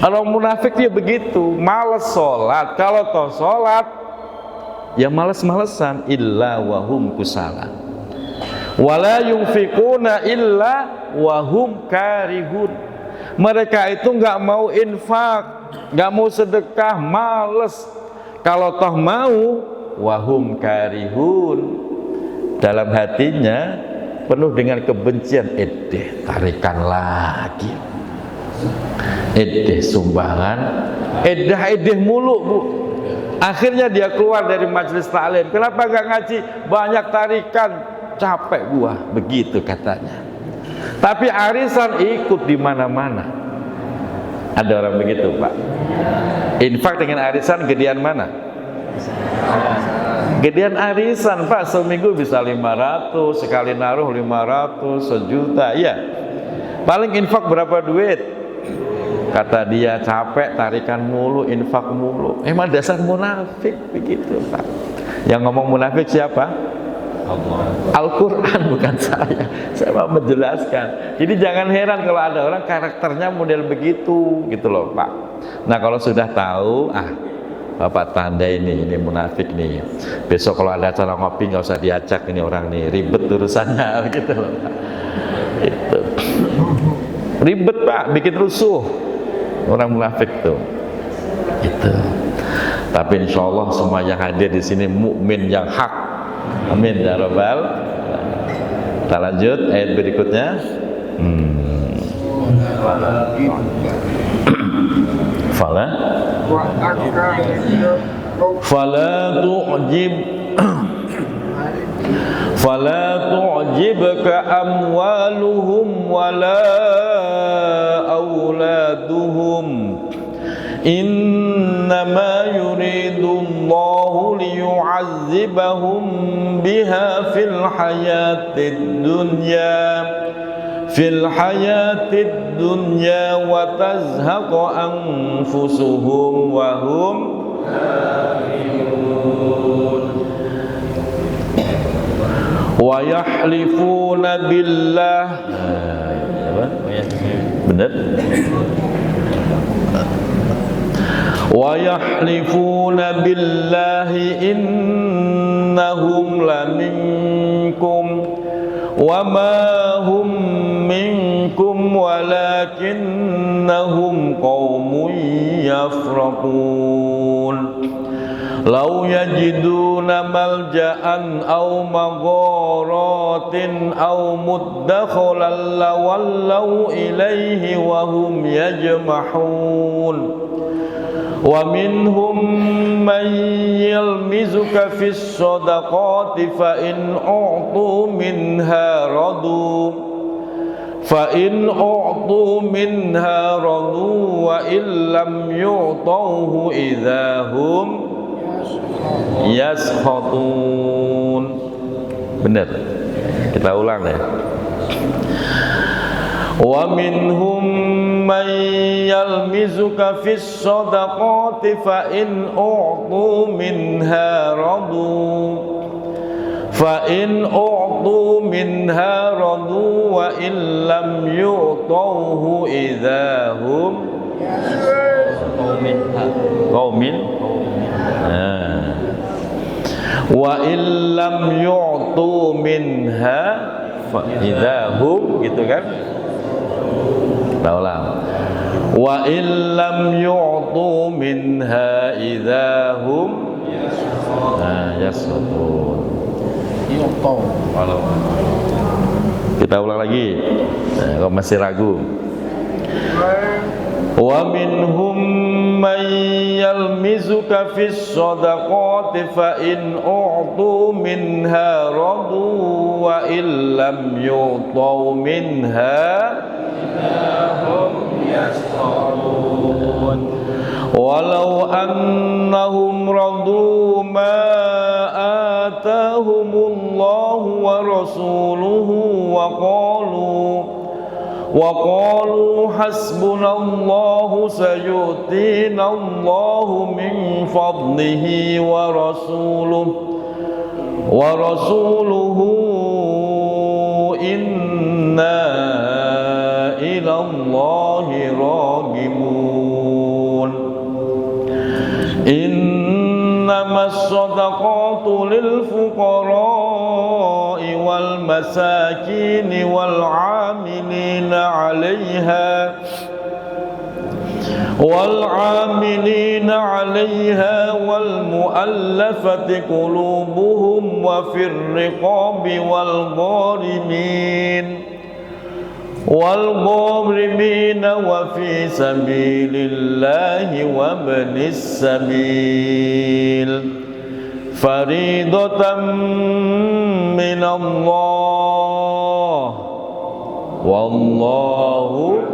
Orang munafik dia begitu, males sholat. Kalau toh sholat ya males-malesan illa wahum kusala wala yunfikuna illa wahum karihun. Mereka itu nggak mau infak, nggak mau sedekah, males. Kalau toh mau wahum karihun, dalam hatinya penuh dengan kebencian. Tarikan lagi, sumbangan, mulu Bu. Akhirnya dia keluar dari majelis taklim. Kenapa nggak ngaji? Banyak tarikan, capek gua, begitu katanya. Tapi arisan ikut di mana-mana. Ada orang begitu Pak. Infak dengan arisan gedean mana? Gedean arisan Pak, seminggu bisa 500, sekali naruh 500, sejuta, ya. Paling infak berapa duit? Kata dia capek tarikan mulu, infak mulu. Emang dasar munafik begitu Pak. Yang ngomong munafik siapa? Al-Quran, bukan saya. Saya mau menjelaskan. Jadi jangan heran kalau ada orang karakternya model begitu, gitu loh Pak. Nah kalau sudah tahu, Bapak tanda ini munafik nih. Besok kalau ada acara ngopi nggak usah diajak ini orang nih, ribet urusannya, gitu loh Pak. Itu ribet Pak, bikin rusuh. Orang munafik tuh, itu. Tapi insya Allah semua yang hadir di sini mukmin yang hak. Amin ya Rabbal. Kita lanjut ayat berikutnya. fala tu'jibka amwaluhum wala auladuhum innama yuridullahu liyu'azzibahum biha fil hayatid dunya wa tazhaqa anfusuhum wa hum wa yahlifuna billah. Benar? Wa yahlifuna billahi innahum laminkum wa ma hum minkum walakinnahum qaumun yafraqun. Lau yajiduna malja'an aw magharatin aw muddakhalan lawallaw ilayhi wa hum yajmahun. Wa minhum man yalmizuka fis sadaqati fa in u'tu minha radu wa illam yu'tauhu idahum yaskhatun. Benar, kita ulang ya. Wa minhum man yalmizuka fis sadaqati fa in u'tu minha radu wa illam yu'tauhu idahum qaumin wa illam yu'tu minha fa idahum, gitu kan? Ulang. Wa illam yu'tu minha idahum yasqutun. Kita ulang lagi. Kalau masih ragu. Wa minhum man yalmizuka fis sadaqati fa in u'tu minha radu wa illam yu'tau minha idahum yasqutun. Walau annahum radu ma atahumullahu wa rasuluhu wa qalu hasbunallahu sayu'tinallahu min fadlihi wa rasuluhu inna ilallahi raghibun. Innamas sadaqatu lil fuqara'i wal masakini wal 'amilina 'alayha wal mu'allafati qulubuhum wa fir riqabi wal gharimin wa fi sabilillahi wa ibnis sabil faridatan minallah wallahu.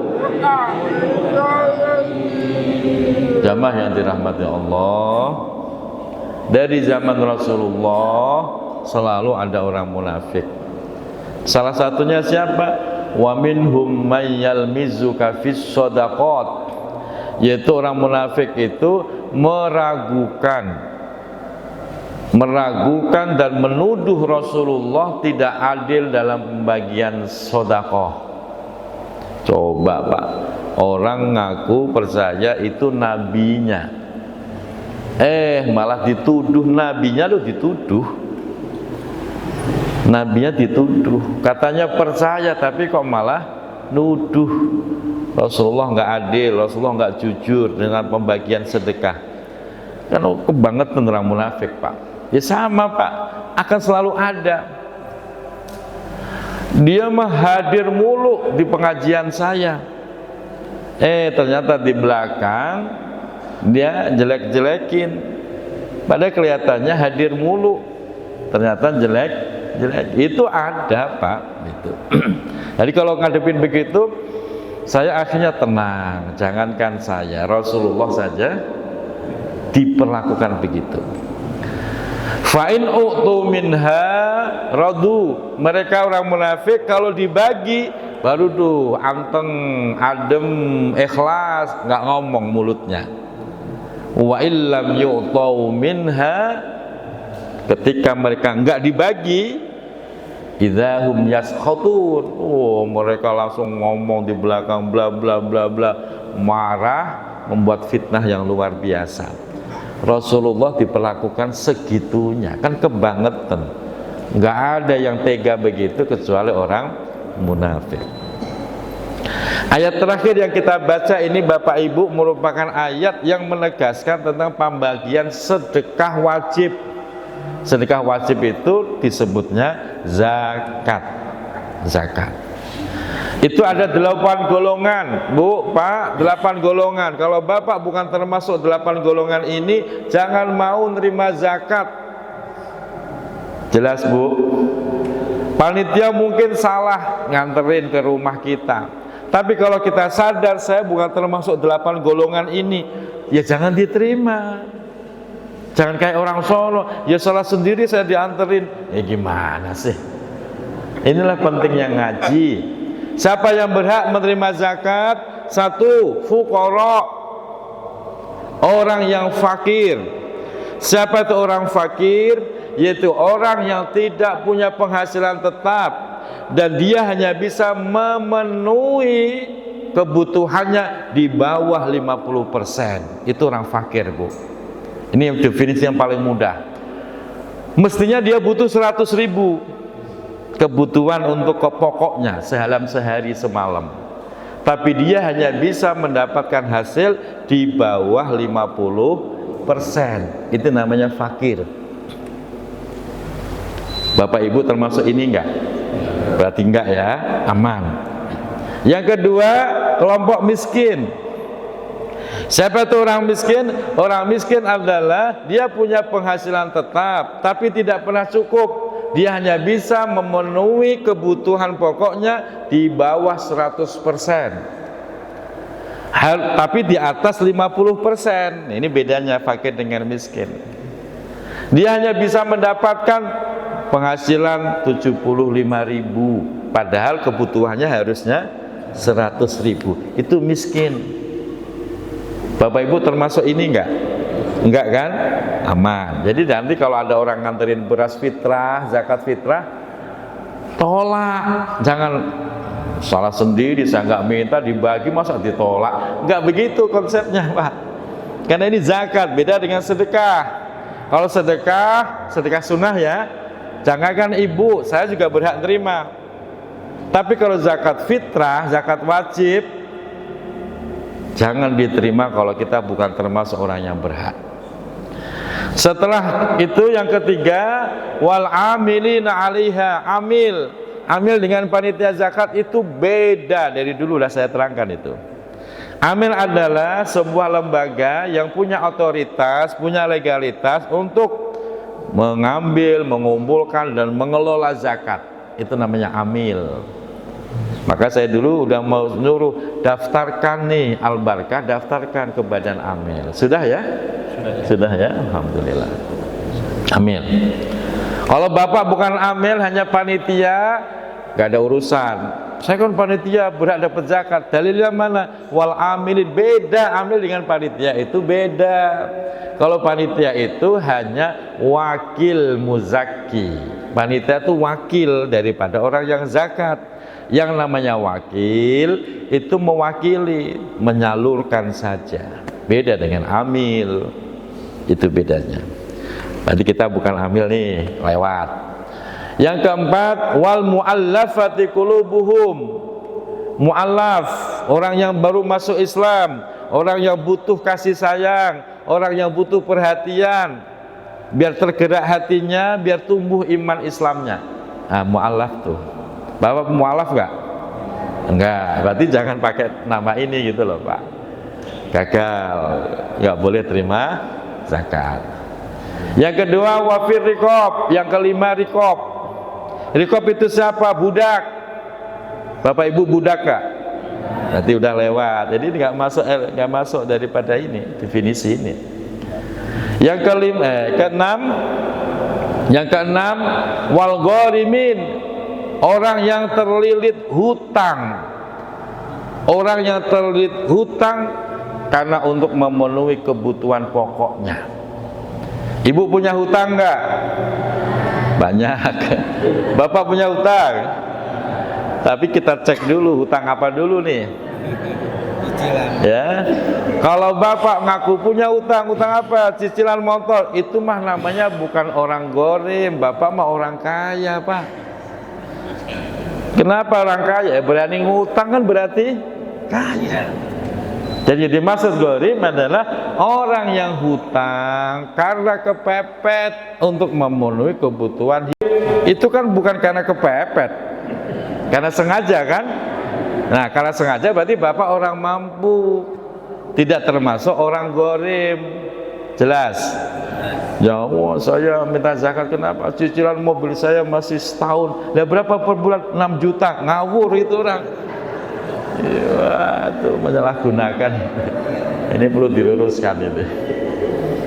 Jamaah yang dirahmati Allah, dari zaman Rasulullah selalu ada orang munafik. Salah satunya siapa? Wa minhum may yalmizuka fis shadaqat, yaitu orang munafik itu meragukan dan menuduh Rasulullah tidak adil dalam pembagian sedekah. Coba Pak, orang ngaku percaya itu nabinya, malah dituduh nabinya, nabinya dituduh, katanya percaya tapi kok malah nuduh Rasulullah nggak adil, Rasulullah nggak jujur dengan pembagian sedekah. Kan kebangetan orang munafik Pak. Ya sama Pak, akan selalu ada. Dia mah hadir mulu di pengajian saya, ternyata di belakang dia jelek-jelekin. Padahal kelihatannya hadir mulu, ternyata Itu ada Pak itu. Jadi kalau ngadepin begitu saya akhirnya tenang. Jangankan saya, Rasulullah saja diperlakukan begitu. Fa'in u'tu minha radu. Mereka orang munafik kalau dibagi baru tuh anteng, adem, ikhlas, nggak ngomong mulutnya. Wa illam yu'tu minha, ketika mereka nggak dibagi, idzahum yaskhatun. Oh, mereka langsung ngomong di belakang bla bla bla bla, marah, membuat fitnah yang luar biasa. Rasulullah diperlakukan segitunya, kan kebangetan. Nggak ada yang tega begitu kecuali orang munafik. Ayat terakhir yang kita baca ini Bapak Ibu merupakan ayat yang menegaskan tentang pembagian sedekah wajib. Sedekah wajib itu disebutnya zakat. Zakat itu ada 8 golongan, Bu, Pak, 8 golongan. Kalau Bapak bukan termasuk 8 golongan ini, jangan mau nerima zakat. Jelas, Bu? Panitia mungkin salah nganterin ke rumah kita, tapi kalau kita sadar saya bukan termasuk 8 golongan ini, ya jangan diterima. Jangan kayak orang Solo, ya salah sendiri saya dianterin. Ya gimana sih? Inilah pentingnya ngaji. Siapa yang berhak menerima zakat? 1, fuqara, orang yang fakir. Siapa itu orang fakir? Yaitu orang yang tidak punya penghasilan tetap dan dia hanya bisa memenuhi kebutuhannya di bawah 50%. Itu orang fakir, Bu. Ini definisi yang paling mudah. Mestinya dia butuh 100.000 kebutuhan untuk pokoknya sehari semalam, tapi dia hanya bisa mendapatkan hasil di bawah 50%. Itu namanya fakir. Bapak Ibu termasuk ini enggak? Berarti enggak ya, aman. Yang kedua, kelompok miskin. Siapa itu orang miskin? Orang miskin adalah dia punya penghasilan tetap tapi tidak pernah cukup. Dia hanya bisa memenuhi kebutuhan pokoknya di bawah 100%, tapi di atas 50%. Ini bedanya fakir dengan miskin. Dia hanya bisa mendapatkan penghasilan 75.000, padahal kebutuhannya harusnya 100.000. Itu miskin. Bapak Ibu termasuk ini enggak? Enggak kan? Aman. Jadi nanti kalau ada orang nganterin beras fitrah, zakat fitrah, tolak. Jangan salah sendiri, saya enggak minta dibagi masa ditolak. Enggak begitu konsepnya, Pak. Karena ini zakat, beda dengan sedekah. Kalau sedekah sunnah ya, jangankan ibu, saya juga berhak terima. Tapi kalau zakat fitrah, zakat wajib, jangan diterima kalau kita bukan termasuk orang yang berhak. Setelah itu yang ketiga, wal amilina 'alaiha. Amil dengan panitia zakat itu beda dari dulu, lah saya terangkan itu. Amil adalah sebuah lembaga yang punya otoritas, punya legalitas untuk mengambil, mengumpulkan dan mengelola zakat. Itu namanya amil. Maka saya dulu udah mau nyuruh daftarkan nih Al-Barkah, daftarkan ke Badan Amil. Sudah ya? Sudah ya, alhamdulillah. Amil. Kalau Bapak bukan amil, hanya panitia, gak ada urusan. Saya kan panitia, berhak dapat zakat. Dalilnya mana? Wal amilin. Beda, amil dengan panitia itu beda. Kalau panitia itu hanya wakil muzaki. Panitia itu wakil daripada orang yang zakat. Yang namanya wakil itu mewakili, menyalurkan saja. Beda dengan amil. Itu bedanya. Berarti kita bukan amil nih, lewat. Yang keempat, wal mu'allafati qulubuhum. Mu'allaf, orang yang baru masuk Islam, orang yang butuh kasih sayang, orang yang butuh perhatian, biar tergerak hatinya, biar tumbuh iman Islamnya. Nah, mu'allaf tuh. Bapak mu'allaf enggak? Enggak, berarti jangan pakai nama ini gitu loh, Pak. Gagal, enggak boleh terima zakat. Yang kedua wafir rikob, yang kelima rikob. Rikob itu siapa? Budak. Bapak Ibu budak gak? Nanti udah lewat. Jadi nggak masuk daripada ini definisi ini. Yang keenam, wal gharimin, orang yang terlilit hutang. Orang yang terlilit hutang karena untuk memenuhi kebutuhan pokoknya. Ibu punya hutang nggak? Banyak. Bapak punya hutang. Tapi kita cek dulu hutang apa dulu nih. Ya. Kalau bapak ngaku punya hutang apa? Cicilan motor. Itu mah namanya bukan orang gorim. Bapak mah orang kaya, Pak. Kenapa orang kaya? Berani ngutang kan berarti kaya. Jadi dimaksud gorim adalah orang yang hutang karena kepepet untuk memenuhi kebutuhan hidup. Itu kan bukan karena kepepet, karena sengaja kan. Nah, karena sengaja berarti bapak orang mampu, tidak termasuk orang gorim. Jelas? Ya Allah, saya minta zakat, kenapa? Cicilan mobil saya masih setahun. Lah berapa per bulan? 6 juta. Ngawur itu orang. Ya, itu menyalahgunakan. Ini perlu diluruskan ini.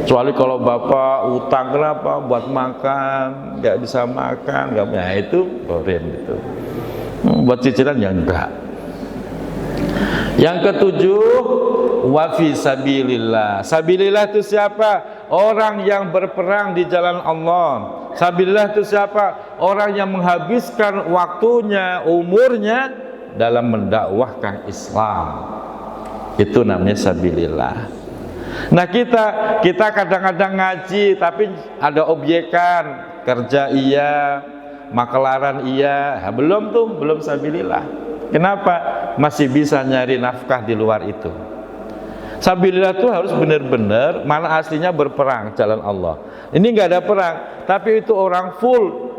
Kecuali kalau bapak utang, kenapa? Buat makan, nggak bisa makan, nggak, ya itu gorim itu. Buat cicilan yang enggak. Yang ketujuh, wa fi sabilillah. Sabilillah itu siapa? Orang yang berperang di jalan Allah. Sabilillah itu siapa? Orang yang menghabiskan waktunya, umurnya dalam mendakwahkan Islam. Itu namanya sabilillah. Nah, kita kadang-kadang ngaji tapi ada obyekan, kerja iya, makelaran iya. Nah, belum sabilillah. Kenapa? Masih bisa nyari nafkah di luar itu. Sabilillah itu harus benar-benar mana aslinya berperang jalan Allah. Ini nggak ada perang, tapi itu orang full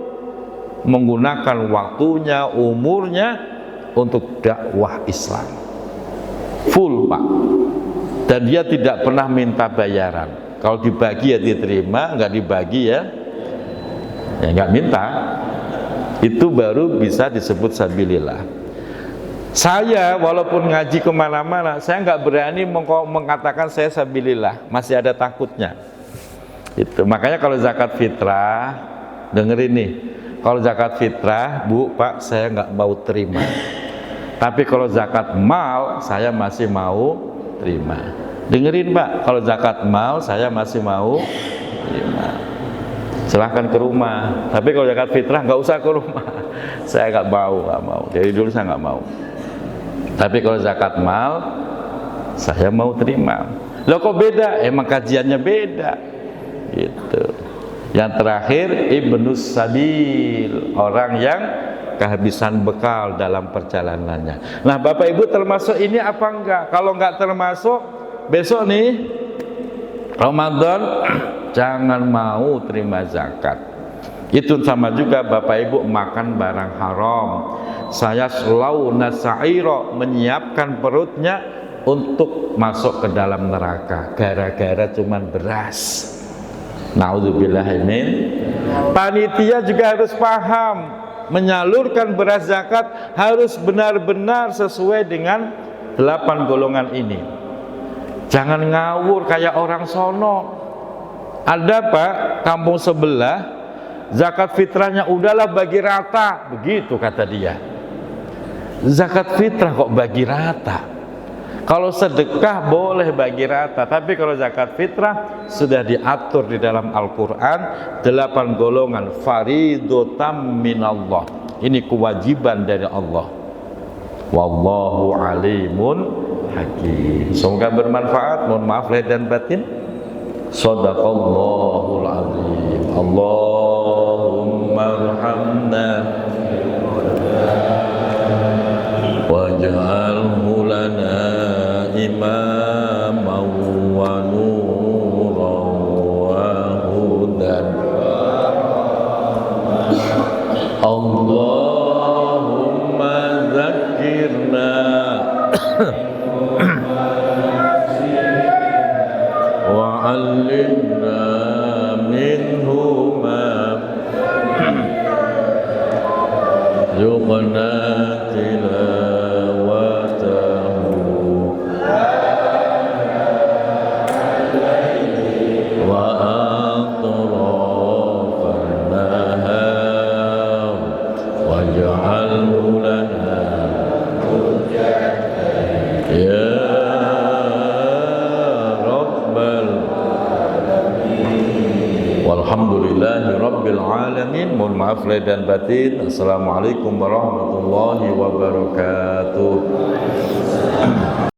menggunakan waktunya, umurnya untuk dakwah Islam. Full, Pak. Dan dia tidak pernah minta bayaran. Kalau dibagi ya diterima, nggak dibagi ya nggak minta. Itu baru bisa disebut sabilillah. Saya walaupun ngaji kemana-mana, saya nggak berani mengatakan saya sabilillah, masih ada takutnya. Itu makanya kalau zakat fitrah, dengerin nih, kalau zakat fitrah, Bu, Pak, saya nggak mau terima. Tapi kalau zakat mal, saya masih mau terima. Dengerin, Pak, kalau zakat mal, saya masih mau terima. Silahkan ke rumah. Tapi kalau zakat fitrah nggak usah ke rumah. Saya nggak mau. Dari dulu saya nggak mau. Tapi kalau zakat mal, saya mau terima. Loh kok beda? Emang kajiannya beda. Gitu. Yang terakhir, ibnus sabil, orang yang kehabisan bekal dalam perjalanannya. Nah, Bapak Ibu termasuk ini apa enggak? Kalau enggak termasuk, besok nih Ramadan jangan mau terima zakat. Itu sama juga Bapak Ibu makan barang haram. Saya selalu nasairo, menyiapkan perutnya untuk masuk ke dalam neraka gara-gara cuman beras. Naudzubillahimin. Panitia juga harus paham, menyalurkan beras zakat harus benar-benar sesuai dengan 8 golongan ini. Jangan ngawur kayak orang sono. Ada, Pak, kampung sebelah zakat fitrahnya udahlah bagi rata, begitu kata dia. Zakat fitrah kok bagi rata? Kalau sedekah boleh bagi rata, tapi kalau zakat fitrah sudah diatur di dalam Al-Quran 8 golongan, faridotam minallah. Ini kewajiban dari Allah. Wallahu alimun hakim. Semoga bermanfaat. Mohon maaf lahir dan batin. Shadaqallahul azim. Allahumma arhamna waj'alhu lana imaman wa nuran wa hudan. Allahumma zakirna wa 'allimna minhu ma warzuqna tilawatahu wa atrafan nahar waj'alhu lana ya walhamdulillahi rabbil alamin. Mohon maaf lahir dan batin. Assalamualaikum warahmatullahi wabarakatuh.